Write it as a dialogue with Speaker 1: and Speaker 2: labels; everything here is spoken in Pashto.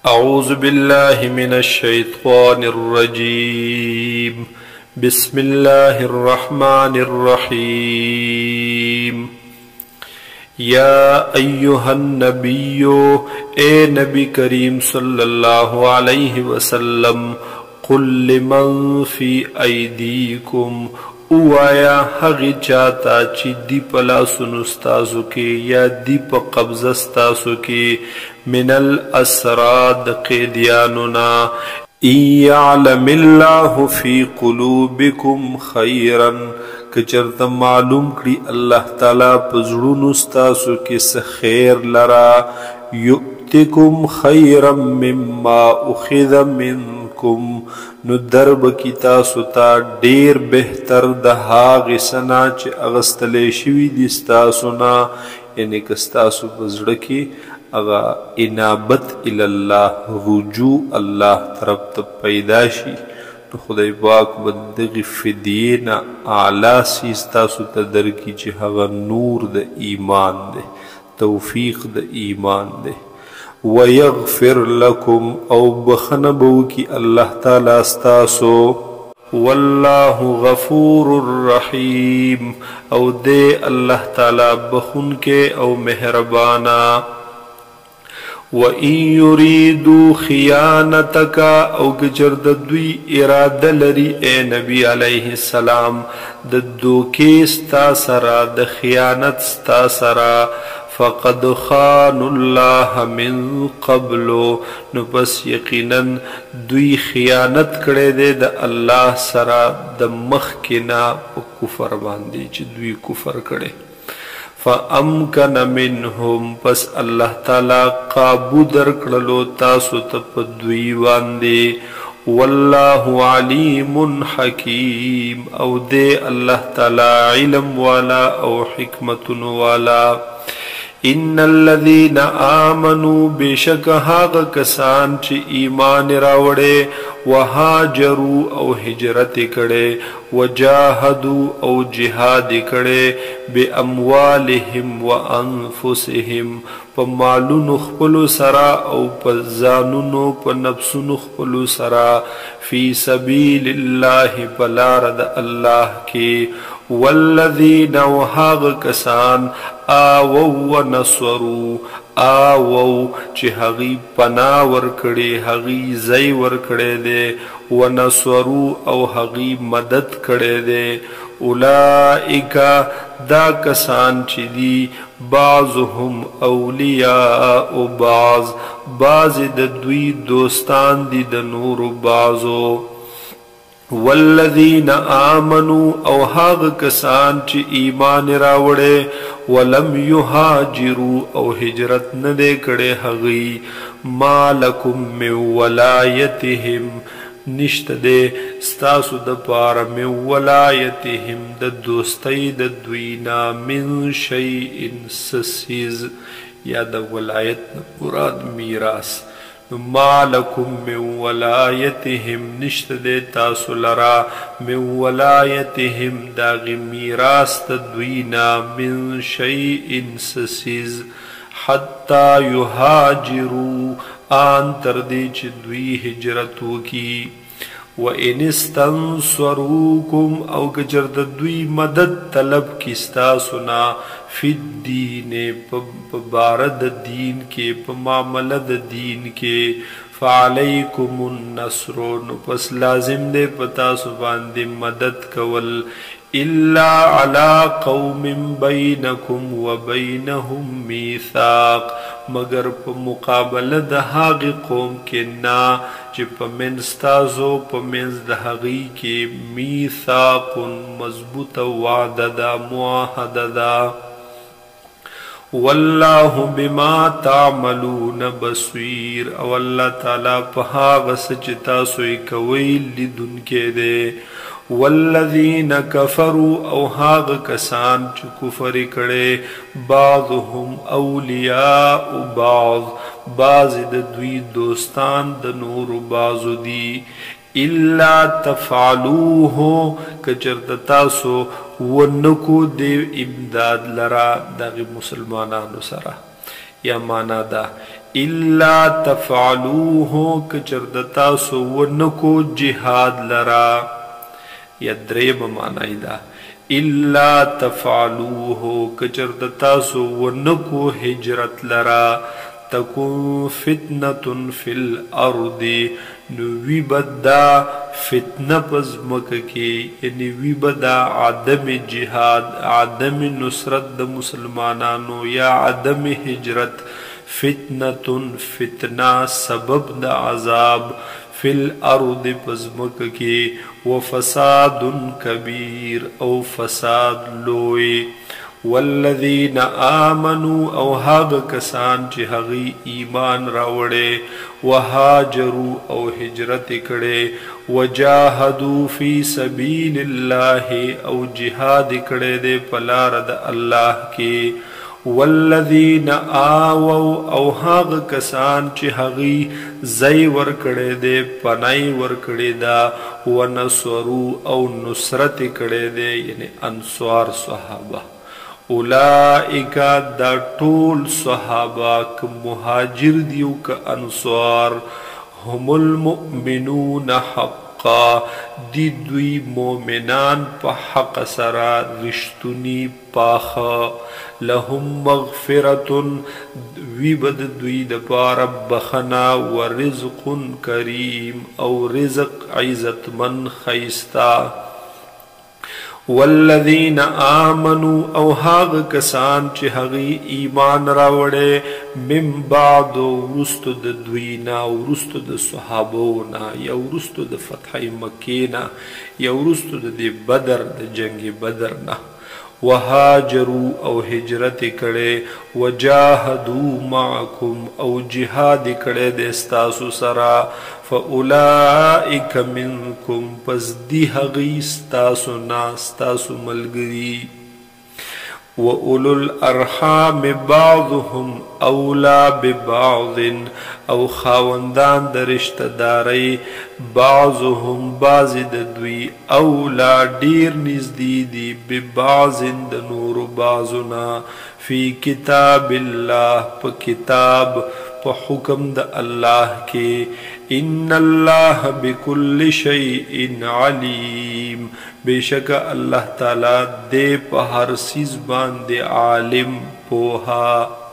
Speaker 1: أعوذ بالله من الشيطان الرجيم بسم الله الرحمن الرحيم يا أيها النبي اے نبی کریم صلی اللہ علیہ وسلم قل لمن في أيديكم اوایا حغی چاہتا چی دی پلا سنستازو کے یا دی پا قبضستازو کے من الاسراد قیدیاننا ان یعلم اللہ فی قلوبکم خیرا کچرت معلوم کری اللہ تعالی پزرون استازو کے سخیر لرا یؤتکم خیرا مما اخذ منکم نو درب کی تاسو تا ډیر بهتر د هاغې سنا چې اغستلی شوي دي ستاسو نه یعنې که ستاسو په زړه کې هغه انابت الله رجوع الله طرف ته پیدا شي نو خدای پاک به دغې فدیې نه اعلی څیز تاسو ته درکړي چې هغه نور د ایمان دی توفیق د ایمان دی ويغفر لكم او بخنبو کی اللہ تعالی استاسو واللہ غفور الرحیم او دے اللہ تعالی بخن کے او مہربانا وَإِن يُرِيدُوا خِيَانَتَكَ او گجرد دوی ارادہ لری اے نبی علیہ السلام د دوکے ستا سرا د خیانت ستا سرا فقد خان اللہ من قبل نو پس یقینا دوی خیانت کړي دے د الله سرا د مخکنا په کفر باندې چې دوی کفر کړي فامکن منهم پس الله تعالی قابو درکړلو تاسو ته په دوی باندې والله علیم حکیم او دے الله تعالی علم والا او حکمت والا ان الذين آمنوا بشک هاغ کسان چې ایمان راوړې وهاجروا او هجرت کړي وجاهدوا او جهاد کړي باموالهم وانفسهم په مالونو خپل سرا او په ځانونو په نفسونو خپل سرا فی سبیل الله بلار د الله کې والذین وهاغ کسان آوو ونصروا آوو چې هغی پنا ورکړي هغی زئی ورکړي دي ونصروا او هغی مدد کړي دي اولئک دا کسان چې دي بعضهم اولیاء او بعض د دوی دوستان دي د نور بعضو والذین آمنوا او هاغ کسان چې ایمان راوړې ولم یهاجروا او هجرت نه دې کړې هغوی ما لکم من ولایتهم نشته دې ستاسو د پاره من ولایتهم د دوستۍ د دوی نه من شیء سسیز یا د ولایت مراد میراث ما لکم من ولایتهم نشت دے تاسو لرا من ولایتهم داغی میراث دوینا من شیء سسیز حتی یهاجروا آن تردی چھ دوی ہجرتو کی وَإِنِ اسْتَنْصَرُوكُمْ او گجرد دوی مدد طلب کستا سنا فی الدین پا بارد دین کے پا معاملد دین کے فعلیکم النصر نو پس لازم دے پتا سبان دے مدد کول الا علی قوم بینکم وبینہم میثاق مگر پا مقابل دہاغ قوم کے نا چی پا منز تازو پا منز دہاغی کے میثاق مضبوط وعد دا معاہد دا واللہ بما تعملون بصیر او اللہ تعالی پہا غسچتا سوئی کوئی لدن کے دے والذین کفروا او هاغ کسان چو کفر کڑے بعضهم اولیاء بعض د دوی دوستان د نور بعض دی الا تفعلوه کچرت تاسو ونکو دیو امداد لرا داغی مسلمانانو سرا یا مانا دا الا تفعلوه کچردتا سو ونکو جهاد لرا یا دریم معنی دا الا تفعلوه کچردتا سو ونکو هجرت لرا تکون فتنة فی الارض نوی بدا فتنہ پزمک کی یعنی وی بدا عدم جہاد عدم نصرت د مسلمانانو یا عدم ہجرت فتنة فتنہ سبب د عذاب فی الارض پزمک کی وفساد کبیر او فساد لوی والذین آمنوا او هاغ کسان چی هغی ایمان راوڑے وهاجروا او ہجرت کڑے وجاہدوا فی سبیل اللہ او جہاد کڑے دے پلارد اللہ کے والذین آووا او هاغ کسان چی هغی زی ور کڑے دے پنائی ور کڑے دا ونصروا او نصرت کڑے دے یعنی انصار صحابہ اولئیکا دا طول صحابہ کا مہاجر دیو کا انصار هم المؤمنون حقا دی دوی مومنان پا حق سرا رشتنی پاخا لهم مغفرتن وی بد دوی دپار بخنا ورزق کریم او رزق عزت من خیستا والذین آمنوا او هاغ کسان چی هغی ایمان راوڑے من بعد ورستو د دوینا ورستو د صحابونا یا ورستو د فتح مکینا یا ورستو د بدر د جنگ بدرنا وهاجروا او ہجرت کڑے وجاہدوا معکم او جہاد کڑے دستاسو سرا فاولائک منکم پس دی حقی ستاسو ناستاسو ملگری وَأُولُو الْأَرْحَامِ بَعْضُهُمْ أَوْلَى بِبَعْضٍ او خاوندان در رشتداری بعضهم بعض دوی اولا دیر نزدی دی ببعض د نور بعضنا فی کتاب اللہ پا کتاب پا حکم د اللہ کے ان اللہ بکل شیء علیم بے شک اللہ تعالی دے پا ہر چیز باندے عالم پوہا